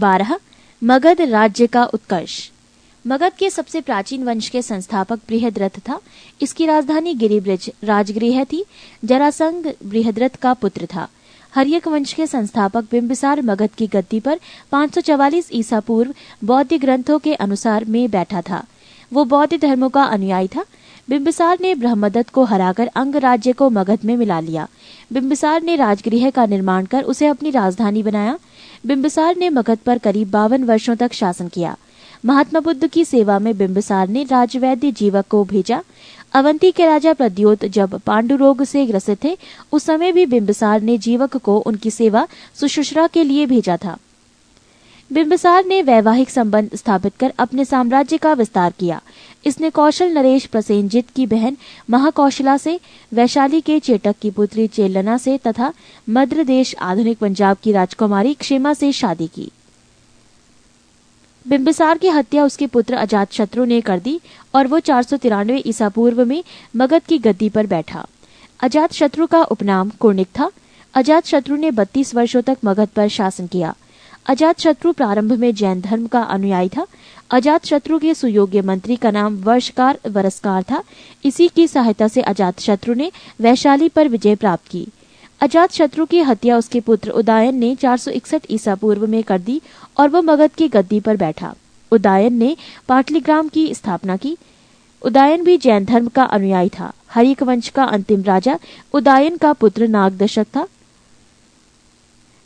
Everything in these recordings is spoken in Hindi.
12. मगध राज्य का उत्कर्ष। मगध के सबसे प्राचीन वंश के संस्थापक बृहद्रथ था। इसकी राजधानी गिरिब्रज राजगृह थी। जरासंध बृहद्रथ का पुत्र था। हर्यक वंश के संस्थापक बिंबिसार मगध की गद्दी पर 544 ईसा पूर्व बौद्ध ग्रंथों के अनुसार में बैठा था। वो बौद्ध धर्मों का अनुयायी था। बिंबिसार ने ब्रह्मदत्त को हराकर अंग राज्य को मगध में मिला लिया। बिंबिसार ने राजगृह का निर्माण कर उसे अपनी राजधानी बनाया। बिंबिसार ने मगध पर करीब 52 वर्षों तक शासन किया। महात्मा बुद्ध की सेवा में बिंबिसार ने राजवैद्य जीवक को भेजा। अवंती के राजा प्रद्योत जब पांडु रोग से ग्रसित थे, उस समय भी बिंबिसार ने जीवक को उनकी सेवा सुश्रूषा के लिए भेजा था। बिंबिसार ने वैवाहिक संबंध स्थापित कर अपने साम्राज्य का विस्तार किया। इसने कौशल नरेश प्रसेनजित की बहन महाकौशला से, वैशाली के चेटक की पुत्री चेलना से तथा मद्र देश आधुनिक पंजाब की राजकुमारी क्षेमा से शादी की। बिंबिसार की हत्या उसके पुत्र अजातशत्रु ने कर दी और वो 493 ईसा पूर्व में मगध की गद्दी पर बैठा। अजातशत्रु का उपनाम कुर्णिक था। अजातशत्रु ने 32 वर्षों तक मगध पर शासन किया। अजातशत्रु प्रारंभ में जैन धर्म का अनुयायी था। अजातशत्रु के सुयोग्य मंत्री का नाम वर्षकार वरस्कार था। इसी की सहायता से अजातशत्रु ने वैशाली पर विजय प्राप्त की। अजातशत्रु की हत्या उसके पुत्र उदयन ने 461 ईसा पूर्व में कर दी और वह मगध की गद्दी पर बैठा। उदयन ने पाटलिग्राम की स्थापना की। उदयन भी जैन धर्म का अनुयायी था। हर्यक वंश का अंतिम राजा उदयन का पुत्र नागदशक था।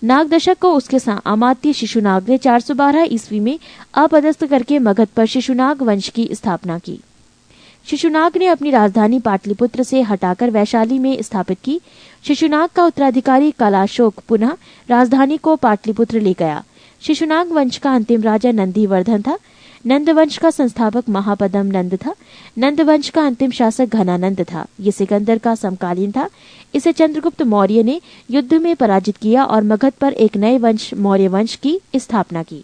नागदशक को उसके अमात्य शिशुनाग ने 412 ईस्वी में अपदस्थ करके मगध पर शिशुनाग वंश की स्थापना की। शिशुनाग ने अपनी राजधानी पाटलिपुत्र से हटाकर वैशाली में स्थापित की। शिशुनाग का उत्तराधिकारी कलाशोक पुनः राजधानी को पाटलिपुत्र ले गया। शिशुनाग वंश का अंतिम राजा नंदीवर्धन था। नंद वंश का संस्थापक महापदम नंद था। नंद वंश का अंतिम शासक घनानंद था। ये सिकंदर का समकालीन था। इसे चंद्रगुप्त मौर्य ने युद्ध में पराजित किया और मगध पर एक नए वंश मौर्य वंश की स्थापना की।